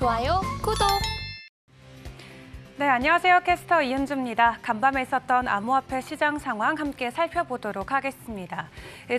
좋아요, 구독! 네, 안녕하세요. 캐스터 이은주입니다. 간밤에 있었던 암호화폐 시장 상황 함께 살펴보도록 하겠습니다.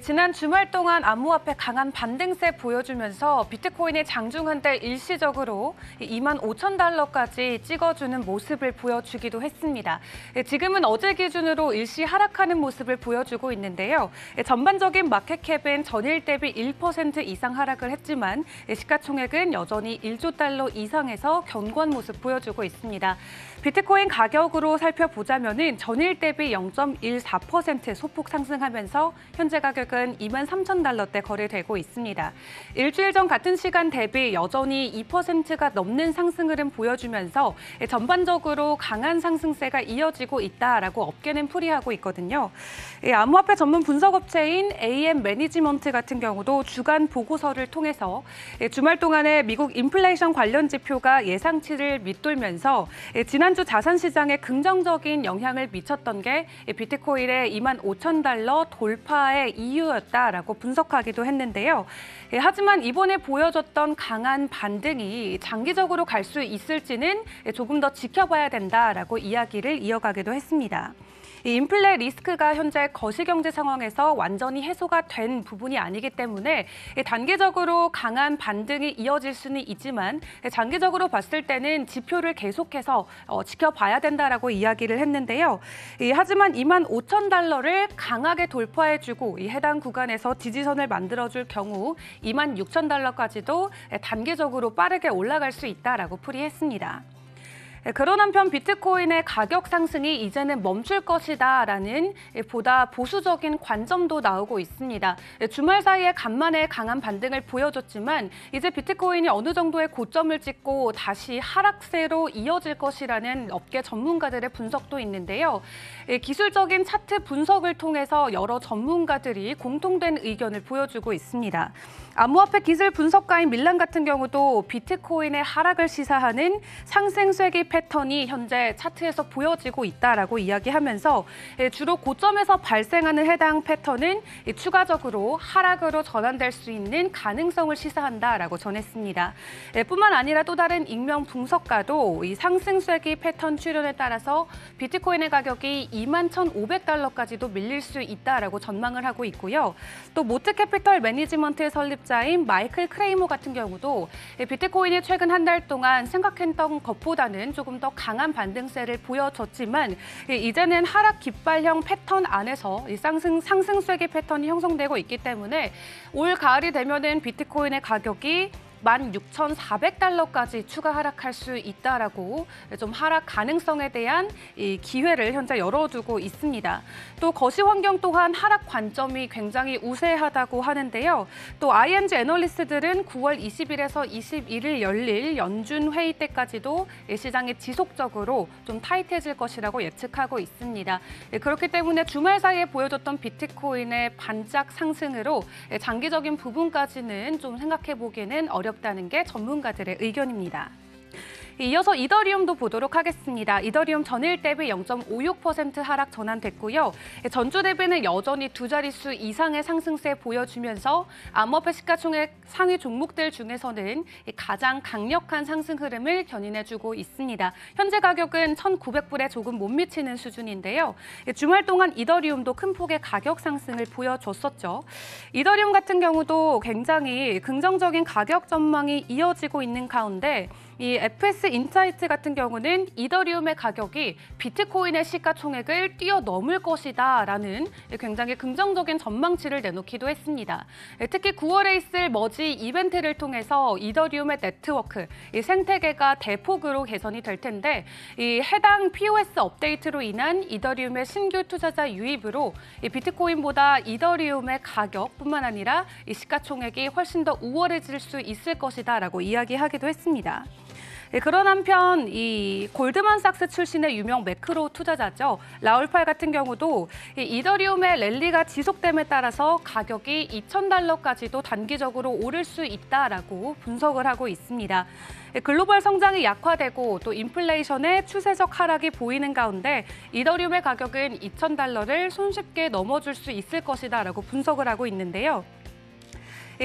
지난 주말 동안 암호화폐 강한 반등세 보여주면서 비트코인이 장중한때 일시적으로 25,000달러까지 찍어주는 모습을 보여주기도 했습니다. 지금은 어제 기준으로 일시 하락하는 모습을 보여주고 있는데요. 전반적인 마켓캡은 전일 대비 1% 이상 하락을 했지만 시가총액은 여전히 1조 달러 이상에서 견고한 모습 보여주고 있습니다. 비트코인 가격으로 살펴보자면은 전일 대비 0.14% 소폭 상승하면서 현재 가격은 23,000달러대 거래되고 있습니다. 일주일 전 같은 시간 대비 여전히 2%가 넘는 상승 흐름 보여주면서 전반적으로 강한 상승세가 이어지고 있다라고 업계는 풀이하고 있거든요. 암호화폐 전문 분석업체인 AM 매니지먼트 같은 경우도 주간 보고서를 통해서 주말 동안에 미국 인플레이션 관련 지표가 예상치를 밑돌면서 지난주 자산시장에 긍정적인 영향을 미쳤던 게 비트코인의 25,000달러 돌파의 이유였다라고 분석하기도 했는데요. 하지만 이번에 보여줬던 강한 반등이 장기적으로 갈 수 있을지는 조금 더 지켜봐야 된다라고 이야기를 이어가기도 했습니다. 인플레 리스크가 현재 거시경제 상황에서 완전히 해소가 된 부분이 아니기 때문에 단기적으로 강한 반등이 이어질 수는 있지만 장기적으로 봤을 때는 지표를 계속해서 지켜봐야 된다라고 이야기를 했는데요. 하지만 25,000달러를 강하게 돌파해주고 해당 구간에서 지지선을 만들어줄 경우 26,000달러까지도 단기적으로 빠르게 올라갈 수 있다라고 풀이했습니다. 그런 한편 비트코인의 가격 상승이 이제는 멈출 것이다라는 보다 보수적인 관점도 나오고 있습니다. 주말 사이에 간만에 강한 반등을 보여줬지만 이제 비트코인이 어느 정도의 고점을 찍고 다시 하락세로 이어질 것이라는 업계 전문가들의 분석도 있는데요. 기술적인 차트 분석을 통해서 여러 전문가들이 공통된 의견을 보여주고 있습니다. 암호화폐 기술 분석가인 밀란 같은 경우도 비트코인의 하락을 시사하는 상승 쐐기 패턴이 현재 차트에서 보여지고 있다라고 이야기하면서 주로 고점에서 발생하는 해당 패턴은 추가적으로 하락으로 전환될 수 있는 가능성을 시사한다라고 전했습니다. 뿐만 아니라 또 다른 익명 분석가도 이 상승 쐐기 패턴 출현에 따라서 비트코인의 가격이 21,500달러까지도 밀릴 수 있다라고 전망을 하고 있고요. 또 모트 캐피털 매니지먼트의 설립자인 마이클 크레이머 같은 경우도 비트코인이 최근 한 달 동안 생각했던 것보다는 조금 더 강한 반등세를 보여줬지만 이제는 하락 깃발형 패턴 안에서 이 상승 쐐기 패턴이 형성되고 있기 때문에 올 가을이 되면은 비트코인의 가격이 16,400달러까지 추가 하락할 수 있다라고 좀 하락 가능성에 대한 이 기회를 현재 열어두고 있습니다. 또 거시 환경 또한 하락 관점이 굉장히 우세하다고 하는데요. 또 ING 애널리스트들은 9월 20일에서 21일 열릴 연준 회의 때까지도 시장이 지속적으로 좀 타이트해질 것이라고 예측하고 있습니다. 그렇기 때문에 주말 사이에 보여줬던 비트코인의 반짝 상승으로 장기적인 부분까지는 좀 생각해 보기에는 어렵다는 게 전문가들의 의견입니다. 이어서 이더리움도 보도록 하겠습니다. 이더리움 전일 대비 0.56% 하락 전환됐고요. 전주 대비는 여전히 두 자릿수 이상의 상승세 보여주면서 암호화폐 시가총액 상위 종목들 중에서는 가장 강력한 상승 흐름을 견인해주고 있습니다. 현재 가격은 1,900불에 조금 못 미치는 수준인데요. 주말 동안 이더리움도 큰 폭의 가격 상승을 보여줬었죠. 이더리움 같은 경우도 굉장히 긍정적인 가격 전망이 이어지고 있는 가운데 이 FS 인사이트 같은 경우는 이더리움의 가격이 비트코인의 시가총액을 뛰어넘을 것이다라는 굉장히 긍정적인 전망치를 내놓기도 했습니다. 특히 9월에 있을 머지 이벤트를 통해서 이더리움의 네트워크, 이 생태계가 대폭으로 개선이 될 텐데 이 해당 POS 업데이트로 인한 이더리움의 신규 투자자 유입으로 이 비트코인보다 이더리움의 가격뿐만 아니라 이 시가총액이 훨씬 더 우월해질 수 있을 것이다라고 이야기하기도 했습니다. 그런 한편 이 골드만삭스 출신의 유명 매크로 투자자죠. 라울팔 같은 경우도 이더리움의 랠리가 지속됨에 따라서 가격이 2,000달러까지도 단기적으로 오를 수 있다라고 분석을 하고 있습니다. 글로벌 성장이 약화되고 또 인플레이션의 추세적 하락이 보이는 가운데 이더리움의 가격은 2,000달러를 손쉽게 넘어줄 수 있을 것이다라고 분석을 하고 있는데요.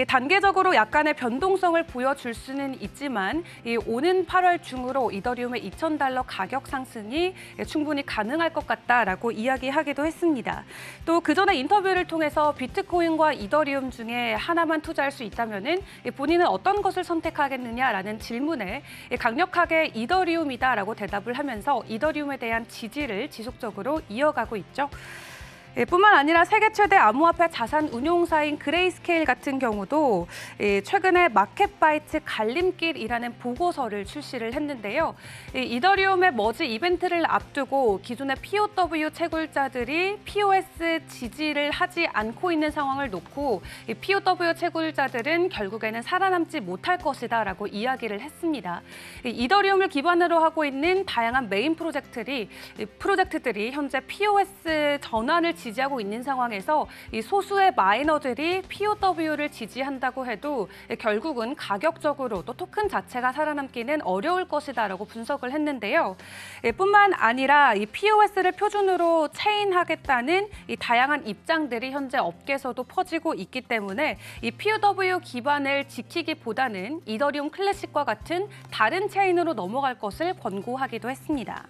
단계적으로 약간의 변동성을 보여줄 수는 있지만 오는 8월 중으로 이더리움의 $2,000 가격 상승이 충분히 가능할 것 같다라고 이야기하기도 했습니다. 또 그전에 인터뷰를 통해서 비트코인과 이더리움 중에 하나만 투자할 수 있다면은 본인은 어떤 것을 선택하겠느냐라는 질문에 강력하게 이더리움이다라고 대답을 하면서 이더리움에 대한 지지를 지속적으로 이어가고 있죠. 뿐만 아니라 세계 최대 암호화폐 자산 운용사인 그레이스케일 같은 경우도 최근에 마켓바이트 갈림길이라는 보고서를 출시를 했는데요. 이더리움의 머지 이벤트를 앞두고 기존의 POW 채굴자들이 POS 지지를 하지 않고 있는 상황을 놓고 POW 채굴자들은 결국에는 살아남지 못할 것이다라고 이야기를 했습니다. 이더리움을 기반으로 하고 있는 다양한 메인 프로젝트들이 현재 POS 전환을 지지하고 있는 상황에서 이 소수의 마이너들이 POW를 지지한다고 해도 결국은 가격적으로 또 토큰 자체가 살아남기는 어려울 것이다라고 분석을 했는데요. 뿐만 아니라 이 POS를 표준으로 체인하겠다는 이 다양한 입장들이 현재 업계에서도 퍼지고 있기 때문에 이 POW 기반을 지키기보다는 이더리움 클래식과 같은 다른 체인으로 넘어갈 것을 권고하기도 했습니다.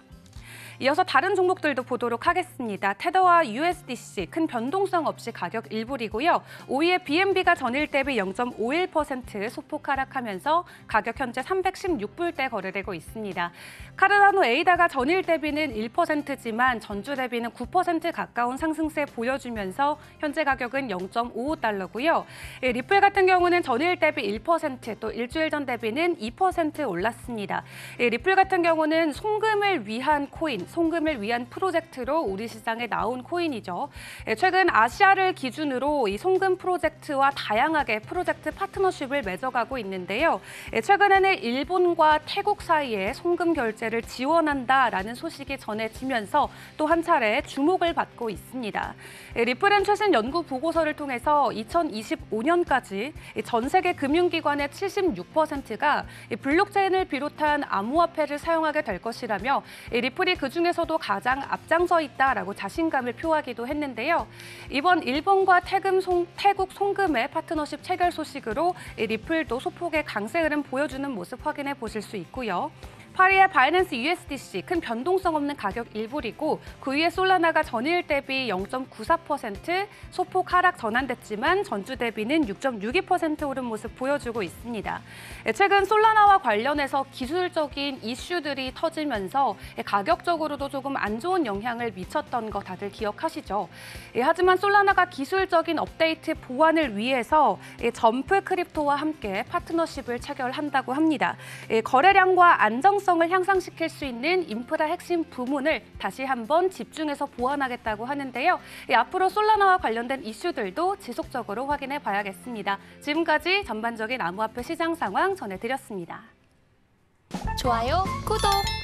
이어서 다른 종목들도 보도록 하겠습니다. 테더와 USDC 큰 변동성 없이 가격 일불이고요. 5위의 BNB가 전일 대비 0.51% 소폭 하락하면서 가격 현재 316불대 거래되고 있습니다. 카르다노 에이다가 전일 대비는 1%지만 전주 대비는 9% 가까운 상승세 보여주면서 현재 가격은 0.55달러고요. 리플 같은 경우는 전일 대비 1%, 또 일주일 전 대비는 2% 올랐습니다. 리플 같은 경우는 송금을 위한 코인, 송금을 위한 프로젝트로 우리 시장에 나온 코인이죠. 최근 아시아를 기준으로 이 송금 프로젝트와 다양하게 프로젝트 파트너십을 맺어가고 있는데요. 최근에는 일본과 태국 사이에 송금 결제를 지원한다라는 소식이 전해지면서 또 한 차례 주목을 받고 있습니다. 리플은 최신 연구 보고서를 통해서 2025년까지 전 세계 금융기관의 76%가 블록체인을 비롯한 암호화폐를 사용하게 될 것이라며 리플이 그중에서도 가장 앞장서 있다라고 자신감을 표하기도 했는데요. 이번 일본과 태국 송금의 파트너십 체결 소식으로 리플도 소폭의 강세 흐름 보여주는 모습 확인해 보실 수 있고요. 8위의 바이낸스 USDC 큰 변동성 없는 가격 일불이고 9위의 솔라나가 전일 대비 0.94% 소폭 하락 전환됐지만 전주 대비는 6.62% 오른 모습 보여주고 있습니다. 최근 솔라나와 관련해서 기술적인 이슈들이 터지면서 가격적으로도 조금 안 좋은 영향을 미쳤던 거 다들 기억하시죠? 하지만 솔라나가 기술적인 업데이트 보완을 위해서 점프 크립토와 함께 파트너십을 체결한다고 합니다. 거래량과 안정성을 향상시킬 수 있는 인프라 핵심 부문을 다시 한번 집중해서 보완하겠다고 하는데요. 앞으로 솔라나와 관련된 이슈들도 지속적으로 확인해 봐야겠습니다. 지금까지 전반적인 암호화폐 시장 상황 전해드렸습니다. 좋아요, 구독!